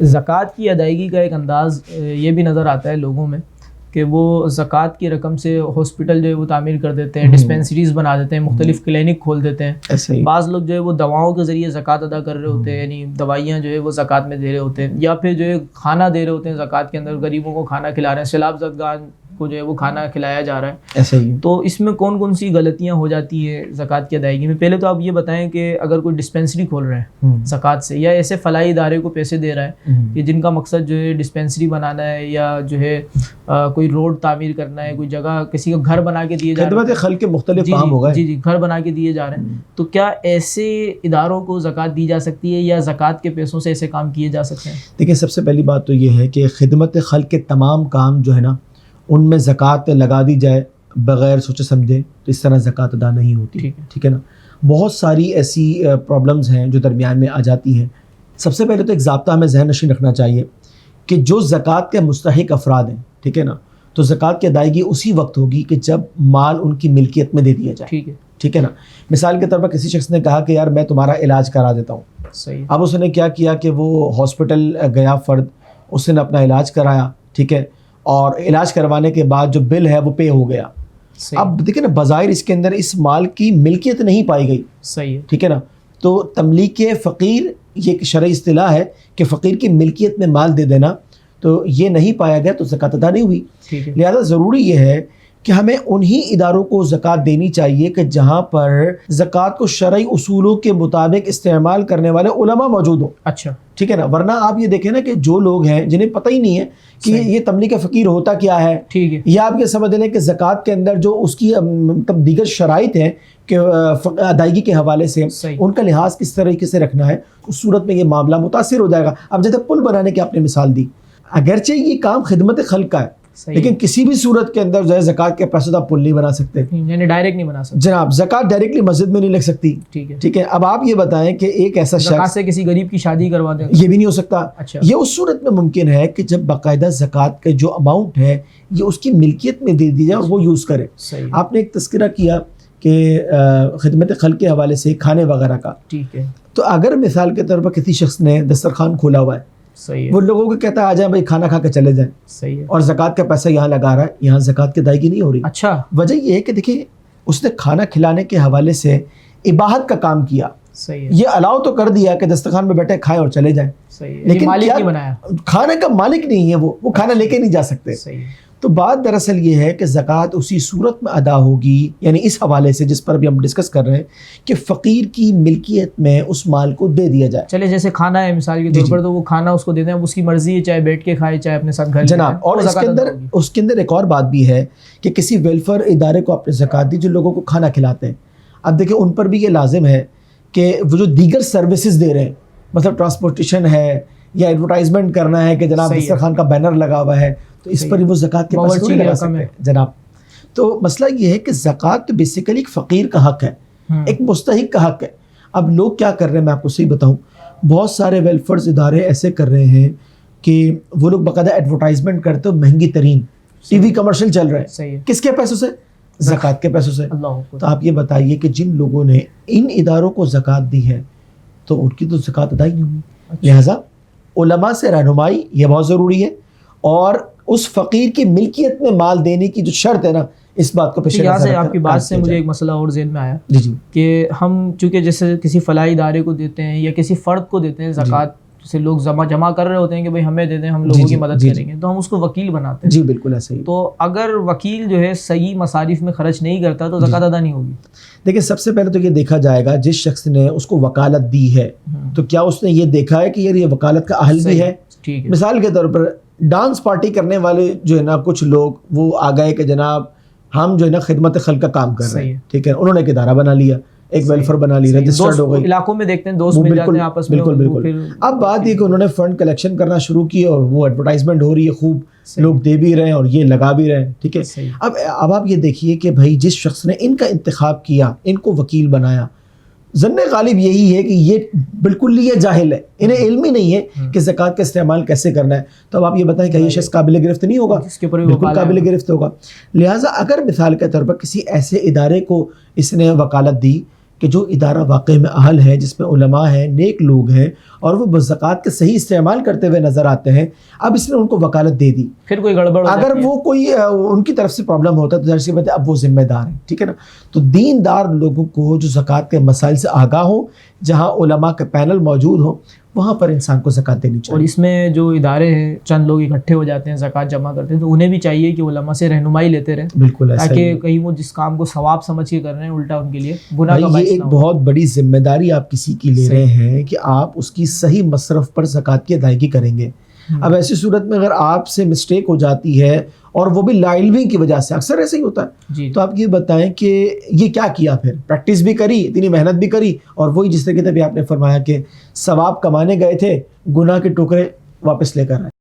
زکوٰۃ کی ادائیگی کا ایک انداز یہ بھی نظر آتا ہے لوگوں میں کہ وہ زکوٰۃ کی رقم سے ہاسپٹل جو ہے وہ تعمیر کر دیتے ہیں، ڈسپینسریز بنا دیتے ہیں، مختلف کلینک کھول دیتے ہیں. بعض لوگ جو ہے وہ دواؤں کے ذریعے زکوٰۃ ادا کر رہے ہوتے ہیں، یعنی دوائیاں جو ہے وہ زکوٰۃ میں دے رہے ہوتے ہیں، یا پھر جو ہے کھانا دے رہے ہوتے ہیں زکوٰۃ کے اندر، غریبوں کو کھانا کھلا رہے ہیں، سیلاب زدگان کو جو ہے وہ کھانا کھلایا جا رہا ہے. ایسے ہی تو اس میں کون کون سی غلطیاں ہو جاتی ہے زکوٰۃ کی ادائیگی میں؟ پہلے تو آپ یہ بتائیں کہ اگر کوئی ڈسپینسری کھول رہا ہے زکوٰۃ سے، یا ایسے فلاحی ادارے کو پیسے دے رہا ہے کہ جن کا مقصد جو ہے ڈسپینسری بنانا ہے، یا جو ہے کوئی روڈ تعمیر کرنا ہے، کوئی جگہ کسی کا گھر بنا کے دیے جا رہے ہیں، خدمت خلق کے مختلف کام ہو گئے، جی گھر بنا کے دیے جا رہے ہیں، تو کیا ایسے اداروں کو زکوٰۃ دی جا سکتی ہے، یا زکوٰۃ کے پیسوں سے ایسے کام کیے جا سکتے ہیں؟ دیکھیں، سب سے پہلی بات تو یہ ہے کہ خدمت خلق کے تمام کام جو ہے نا، ان میں زکوٰۃ لگا دی جائے بغیر سوچے سمجھے تو اس طرح زکوٰۃ ادا نہیں ہوتی. ٹھیک ہے نا. بہت ساری ایسی پرابلمز ہیں جو درمیان میں آ جاتی ہیں. سب سے پہلے تو ایک ضابطہ ہمیں ذہن نشین رکھنا چاہیے کہ جو زکوٰۃ کے مستحق افراد ہیں، ٹھیک ہے نا، تو زکوٰۃ کی ادائیگی اسی وقت ہوگی کہ جب مال ان کی ملکیت میں دے دیا جائے. ٹھیک ہے نا. مثال کے طور پر کسی شخص نے کہا کہ یار میں تمہارا علاج کرا دیتا ہوں. صحیح. اب اس نے کیا کیا کہ وہ ہاسپٹل گیا فرد، اس نے اپنا علاج کرایا، ٹھیک ہے، اور علاج کروانے کے بعد جو بل ہے وہ پے ہو گیا. اب دیکھیں نا، بظاہر اس کے اندر اس مال کی ملکیت نہیں پائی گئی. صحیح ہے. ٹھیک ہے نا. تو تملیک فقیر یہ ایک شرعی اصطلاح ہے کہ فقیر کی ملکیت میں مال دے دینا، تو یہ نہیں پایا گیا تو زکوٰۃ ادا نہیں ہوئی. لہذا ضروری یہ ہے کہ ہمیں انہی اداروں کو زکوٰۃ دینی چاہیے کہ جہاں پر زکوٰۃ کو شرعی اصولوں کے مطابق استعمال کرنے والے علماء موجود ہوں. اچھا. ٹھیک ہے نا. ورنہ آپ یہ دیکھیں نا کہ جو لوگ ہیں جنہیں پتہ ہی نہیں ہے کہ یہ تملیک فقیر ہوتا کیا ہے، ٹھیک ہے، یا آپ یہ سمجھ لیں کہ زکوٰۃ کے اندر جو اس کی مطلب دیگر شرائط ہیں کہ ادائیگی کے حوالے سے ان کا لحاظ کس طریقے سے رکھنا ہے، اس صورت میں یہ معاملہ متاثر ہو جائے گا. اب جیسے پل بنانے کی آپ نے مثال دی، اگرچہ یہ کام خدمت خلق کا ہے، لیکن کسی بھی صورت کے اندر جو ہے زکوٰۃ کے پیسوں سے آپ پل نہیں بنا سکتے، یعنی ڈائریکٹ نہیں بنا سکتے جناب. زکوٰۃ ڈائریکٹلی مسجد میں نہیں لگ سکتی. ٹھیک ہے. اب آپ یہ بتائیں کہ ایک ایسا شخص سے کسی غریب کی شادی کروا دیں، یہ بھی نہیں ہو سکتا. یہ اس صورت میں ممکن ہے کہ جب باقاعدہ زکوٰۃ کا جو اماؤنٹ ہے یہ اس کی ملکیت میں دے دی جائے اور وہ یوز کرے. آپ نے ایک تذکرہ کیا کہ خدمت خلق کے حوالے سے کھانے وغیرہ کا. ٹھیک ہے. تو اگر مثال کے طور پر کسی شخص نے دسترخوان کھولا ہوا ہے، وہ لوگوں کو کہتا ہے آ جائیں بھائی کھانا کھا کے چلے جائیں، صحیح ہے، اور زکوٰۃ کا پیسہ یہاں لگا رہا ہے، یہاں زکوٰۃ کی ادائیگی نہیں ہو رہی. اچھا. وجہ یہ ہے کہ دیکھیں اس نے کھانا کھلانے کے حوالے سے اباحت کا کام کیا. صحیح ہے. یہ الاؤ تو کر دیا کہ دسترخوان میں بیٹھے کھائیں اور چلے جائیں، لیکن مالک نہیں بنایا، کھانے کا مالک نہیں ہے، وہ کھانا لے کے نہیں جا سکتے. تو بات دراصل یہ ہے کہ زکوٰۃ اسی صورت میں ادا ہوگی، یعنی اس حوالے سے جس پر ابھی ہم ڈسکس کر رہے ہیں کہ فقیر کی ملکیت میں اس مال کو دے دیا جائے. چلے جیسے کھانا ہے مثال کے طور پر، تو وہ کھانا اس کو دے دیں، اس کی مرضی ہے، چاہے بیٹھ کے کھائے چاہے اپنے ساتھ گھر جناب. اور اس کے اندر ایک اور بات بھی ہے کہ کسی ویلفیئر ادارے کو آپ نے زکوٰۃ دی جو لوگوں کو کھانا کھلاتے ہیں. اب دیکھیں ان پر بھی یہ لازم ہے کہ وہ جو دیگر سروسز دے رہے ہیں، مطلب ٹرانسپورٹیشن ہے یا ایڈورٹائزمنٹ کرنا ہے کہ جناب دسترخوان کا بینر لگا ہوا ہے، تو اس پر وہ زکوٰۃ کے پیسے نہیں لگا سکتے جناب. تو مسئلہ یہ ہے کہ زکوٰۃ تو بیسیکلی ایک فقیر کا حق ہے، ایک مستحق کا حق ہے. اب لوگ کیا کر رہے ہیں میں آپ کو صحیح بتاؤں، بہت سارے ویلفیئر ادارے ایسے کر رہے ہیں کہ وہ لوگ باقاعدہ ایڈورٹائزمنٹ کرتے ہیں، مہنگی ترین ٹی وی کمرشل چل رہے ہیں، کس کے پیسوں سے؟ زکوٰۃ کے پیسوں سے. تو آپ یہ بتائیے کہ جن لوگوں نے ان اداروں کو زکوٰۃ دی ہے تو ان کی تو زکوٰۃ ادا ہی نہیں ہوئی. لہٰذا علماء سے رہنمائی یہ بہت ضروری ہے، اور اس فقیر کی ملکیت میں مال دینے کی جو شرط ہے نا، اس بات کو پیش نظر. آپ کی بات سے مجھے ایک مسئلہ اور ذہن میں آیا کہ ہم چونکہ جیسے کسی فلاحی ادارے کو دیتے ہیں یا کسی فرد کو دیتے ہیں، زکوٰۃ سے لوگ جمع کر رہے ہوتے ہیں کہ بھائی ہمیں دے دیں، ہم لوگوں کی مدد کریں گے، تو ہم اس کو وکیل بناتے ہیں. جی بالکل ایسا ہی. تو اگر وکیل جو ہے صحیح مصارف میں خرچ نہیں کرتا تو زکوٰۃ ادا نہیں ہوگی. دیکھیں سب سے پہلے تو یہ دیکھا جائے گا جس شخص نے اس کو وکالت دی ہے تو کیا اس نے یہ دیکھا ہے کہ یار یہ وکالت کا اہل بھی ہے. مثال کے طور پر ڈانس پارٹی کرنے والے جو ہے نا کچھ لوگ وہ آ گئے کہ جناب ہم جو ہے نا خدمت خلق کا کام کر رہے ہیں، ٹھیک ہے، انہوں نے ایک ادارہ بنا لیا، ایک ویلفیئر بنا لی، رجسٹرڈ ہو گئی. علاقوں میں دیکھتے ہیں دوست مل جاتے ہیں آپس میں. بالکل. اب بات یہ کہ انہوں نے فنڈ کلیکشن کرنا شروع کی اور وہ ایڈورٹائزمنٹ ہو رہی ہے، خوب لوگ دے بھی رہے ہیں اور یہ لگا بھی رہے ہیں، ٹھیک ہے. اب آپ یہ دیکھیے کہ بھائی جس شخص نے ان کا انتخاب کیا، ان کو وکیل بنایا، ظن غالب یہی ہے کہ یہ بالکل یہ جاہل ہے، انہیں علم ہی نہیں ہے کہ زکوٰۃ کا استعمال کیسے کرنا ہے. تو اب آپ یہ بتائیں کہ یہ شخص قابل گرفت نہیں ہوگا؟ بالکل قابل گرفت ہوگا. لہٰذا اگر مثال کے طور پر کسی ایسے ادارے کو اس نے وکالت دی کہ جو ادارہ واقع میں اہل ہے، جس میں علماء ہیں، نیک لوگ ہیں اور وہ زکوٰۃ کے صحیح استعمال کرتے ہوئے نظر آتے ہیں، اب اس نے ان کو وکالت دے دی، پھر کوئی گڑبڑ اگر وہ کوئی ان کی طرف سے پرابلم ہوتا ہے تو ظاہر سی بات ہے اب وہ ذمہ دار ہیں، ٹھیک ہے نا. تو دیندار لوگوں کو جو زکوٰۃ کے مسائل سے آگاہ ہوں، جہاں علماء کے پینل موجود ہوں، وہاں پر انسان کو زکوٰۃ دینی چاہیے. اور اس میں جو ادارے ہیں چند لوگ اکٹھے ہو جاتے ہیں زکوٰۃ جمع کرتے ہیں، تو انہیں بھی چاہیے کہ علماء سے رہنمائی لیتے رہیں، بالکل ایسا تاکہ کہیں وہ جس کام کو ثواب سمجھ کے کر رہے ہیں الٹا ان کے لیے گناہ کا باعث یہ ایک نہ ہو. بہت بڑی ذمہ داری آپ کسی کی لے رہے ہیں کہ آپ اس کی صحیح مصرف پر زکوٰۃ کی ادائیگی کریں گے. اب ایسی صورت میں اگر آپ سے مسٹیک ہو جاتی ہے اور وہ بھی لا علمی کی وجہ سے، اکثر ایسے ہی ہوتا ہے جی. تو آپ یہ بتائیں کہ یہ کیا کیا، پھر پریکٹس بھی کری، اتنی محنت بھی کری، اور وہی جس طریقے سے بھی آپ نے فرمایا کہ ثواب کمانے گئے تھے، گناہ کے ٹکڑے واپس لے کر آئے.